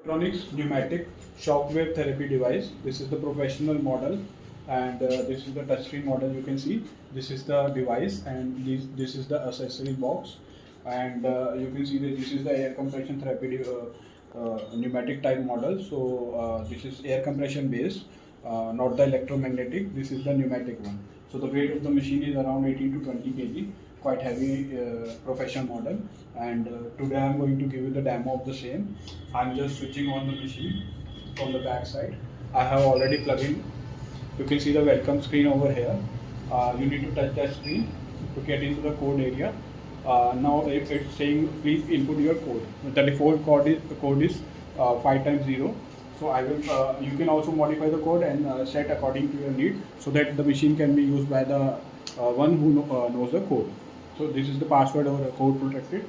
Biotronix pneumatic shockwave therapy device. This is the professional model, and this is the touchscreen model. You can see this is the device, and this is the accessory box, and you can see that this is the air compression therapy pneumatic type model. So this is air compression based, not the electromagnetic. This is the pneumatic one. So the weight of the machine is around 18 to 20 kg, quite heavy professional model. And today I am going to give you the demo of the same. I am just switching on the machine from the back side. I have already plugged in. You can see the welcome screen over here. You need to touch that screen to get into the code area. Now it's saying please input your code. The default code is 5 times 0. So I will. You can also modify the code and set according to your need, so that the machine can be used by the one who knows the code. So this is the password or code protected.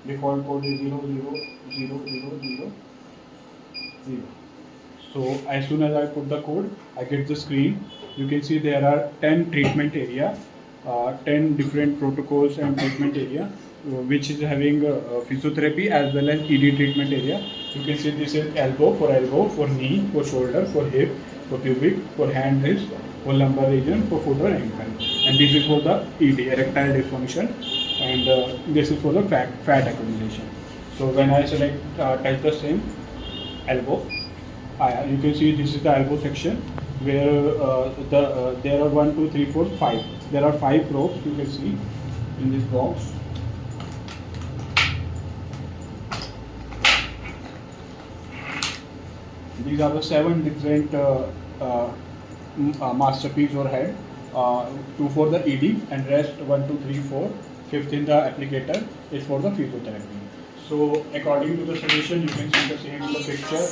Default code is 00000. So as soon as I put the code, I get the screen. You can see there are 10 treatment area, 10 different protocols and treatment area, which is having physiotherapy as well as ED treatment area. You can see this is elbow, for knee, for shoulder, for hip, for pubic, for hand, wrist, for lumbar region, for foot or ankle. And this is for the ED, erectile dysfunction, and this is for the fat accumulation. So when I select touch the same elbow, you can see this is the elbow section where there are 1, 2, 3, 4, 5. There are 5 probes you can see in this box. These are the 7 different masterpiece or head. 2 for the ED and rest 1, 2, 3, 4. 5th in the applicator is for the physiotherapy. So according to the solution, you can see the same in the picture.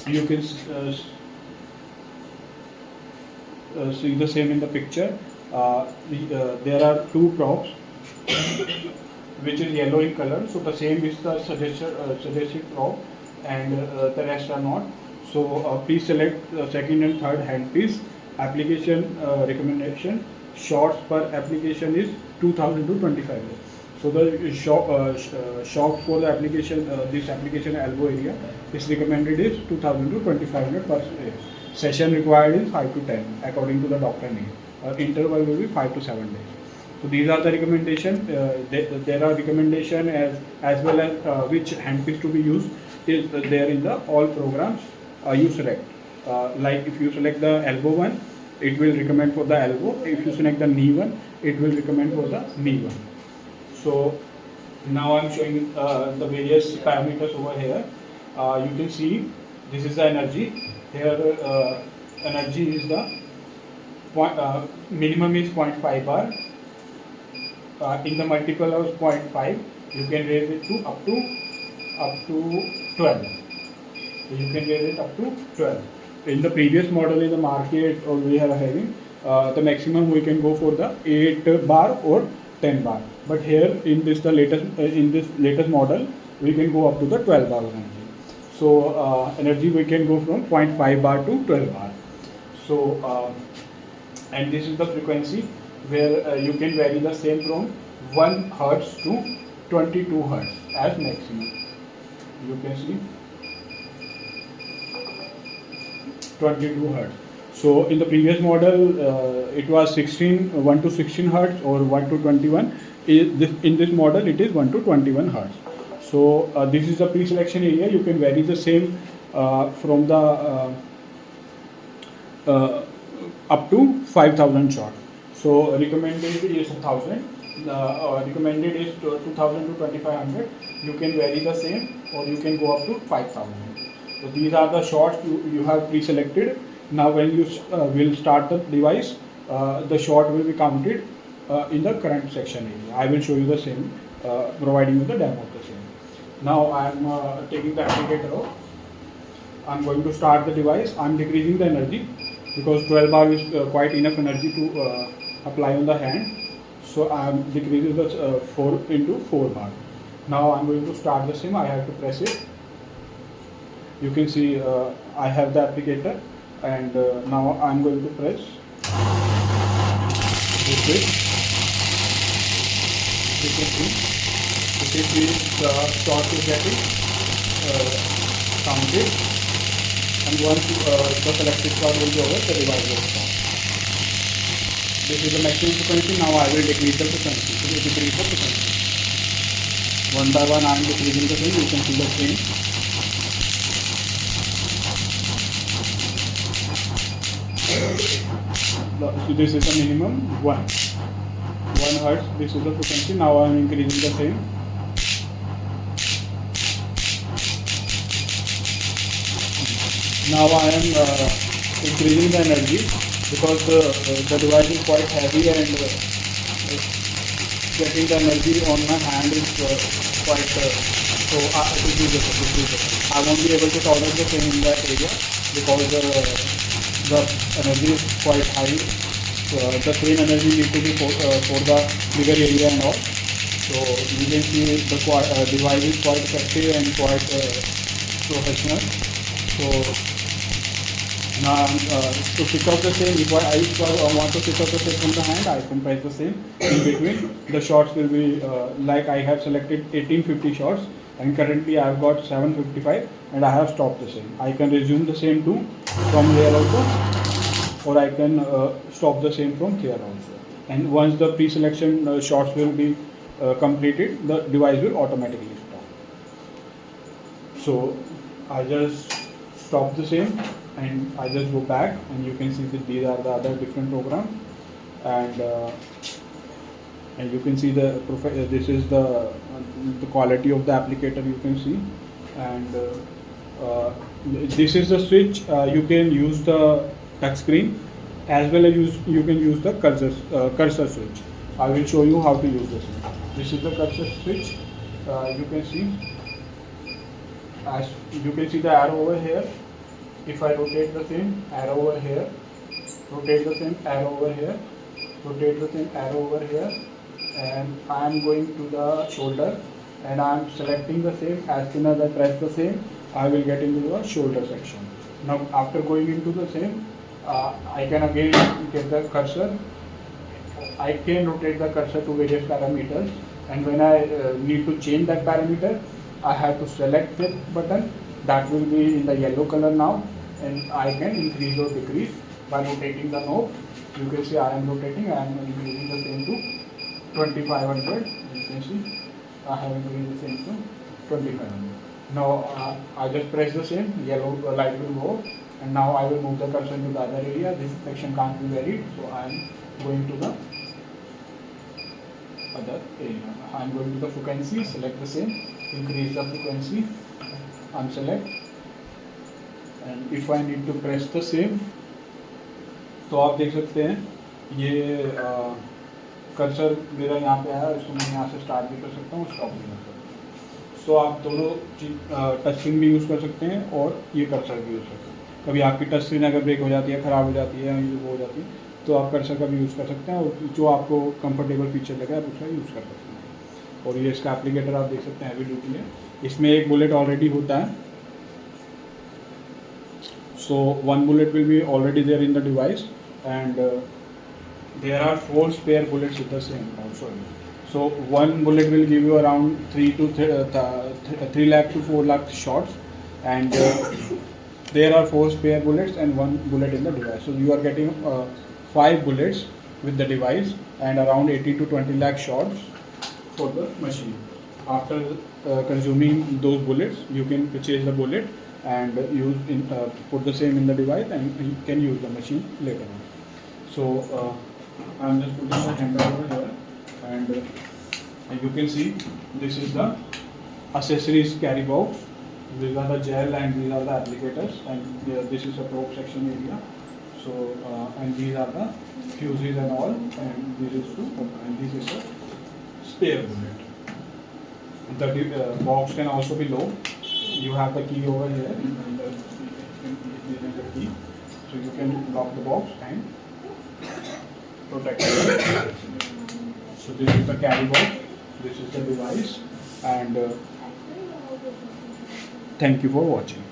You can see the same in the picture. There are 2 probes which is yellow in color. So the same is the suggested probe, and the rest are not. So please select the second and third handpiece. Application recommendation: shots per application is 2000 to 25. So the shot for the application, this application elbow area is recommended is 2000 to 2500 per session. Required is 5 to 10 according to the doctor need. Interval will be 5 to 7 days. So these are the recommendation. There are recommendation as well as which handpiece to be used is there in the all programs you select. Like if you select the elbow one, it will recommend for the elbow. If you select the knee one, it will recommend for the knee one. So now I am showing the various parameters over here. You can see this is the energy. Here energy is the minimum is 0.5 bar. In the multiple of 0.5, you can raise it to up to 12. So you can raise it up to 12. In the previous model in the market, or we are having the maximum we can go for the 8 bar or 10 bar. But here in this latest model, we can go up to the 12 bar energy. So energy we can go from 0.5 bar to 12 bar. So and this is the frequency where you can vary the same from 1 Hertz to 22 Hertz as maximum. You can see 22 Hertz. So in the previous model, it was 1 to 16 Hertz or 1 to 21. In this model, it is 1 to 21 Hertz. So this is the pre-selection area. You can vary the same from the up to 5000 shots. So recommended is 1000. Recommended is 2000 to 2500. You can vary the same, or you can go up to 5000. So these are the shots you have pre-selected. Now when you will start the device, the shot will be counted in the current section area. I will show you the same, providing you the demo of the same. Now I am taking the applicator off. I am going to start the device. I am decreasing the energy because 12 bar is quite enough energy to apply on the hand. So I am decreasing the 4 into 4 bar. Now I am going to start the sim. I have to press it. You can see I have the applicator, and now I am going to press this. You can see the shot is getting count it, and once the selected shot will be over, the device will stop. This is the maximum frequency. Now I will decrease the frequency. So it decrease the frequency. One by one I am decreasing the thing. You can see the change. So this is the minimum 1 hertz. This is the frequency. Now I am increasing the same. Now I am increasing the energy because the device is quite heavy and getting the energy on my hand is quite so I won't be able to tolerate the pain in that area because the energy is quite high. The same energy needs to be for the bigger area and all. So you can see the device is quite effective and quite professional. So now to pick up the same, if I want to pick up the same from the hand, I can press the same. In between, the shots will be like I have selected 1850 shots, and currently I have got 755, and I have stopped the same. I can resume the same too from here also, or I can stop the same from here also. And once the pre-selection shots will be completed, the device will automatically stop. So I just stop the same. And I just go back, and you can see that these are the other different programs, and you can see this is the quality of the applicator. You can see, and this is the switch. You can use the touch screen as well as you can use the cursor switch. I will show you how to use this. This is the cursor switch. You can see, as you can see the arrow over here. If I rotate the same arrow over here, rotate the same arrow over here, rotate the same arrow over here, and I am going to the shoulder, and I am selecting the same. As soon as I press the same, I will get into the shoulder section. Now after going into the same, I can again get the cursor. I can rotate the cursor to various parameters, and when I need to change that parameter, I have to select the button. That will be in the yellow color now, and I can increase or decrease by rotating the knob. You can see I am rotating. I am increasing the same to 2500. You can see I have increased the same to 2500. Now I just press the same, yellow light will go, and now I will move the cursor to the other area. This section can't be varied, so I am going to the other area. I am going to the frequency, select the same, increase the frequency, unselect, and if I need to press the same, तो आप देख सकते हैं ये cursor मेरा यहाँ पे है, इसको मैं यहाँ से स्टार्ट भी कर सकता हूँ, स्टॉप भी कर सकता हूँ. तो आप दोनों टच स्क्रीन भी यूज़ कर सकते हैं और ये कर्सर भी यूज़ कर सकते हैं. कभी आपकी टच स्क्रीन अगर ब्रेक हो जाती है, ख़राब हो जाती है, वो हो जाती है, तो आप कर्सर का भी यूज़ कर सकते हैं और जो आपको कंफर्टेबल फीचर लगे आप उसका यूज़ कर सकते हैं. और ये इसका एप्लीकेटर आप देख सकते हैं, हैवी ड्यूटी है. इसमें एक बुलेट ऑलरेडी होता है. So one bullet will be already there in the device, and there are 4 spare bullets with the same also. So one bullet will give you around 3 lakh to 4 lakh shots, and there are 4 spare bullets and 1 bullet in the device. So you are getting 5 bullets with the device and around 80 to 20 lakh shots for the machine. After consuming those bullets, you can purchase the bullet and put the same in the device, and you can use the machine later on. So I am just putting the handle over here, and you can see this is the accessories carry box. These are the gel and these are the applicators, and this is a probe section area. So and these are the fuses and all, and this is and this is a spare bullet. The box can also be low. You have the key over here, and this is the key, so you can lock the box and protect it. So this is the carry box, this is the device, and thank you for watching.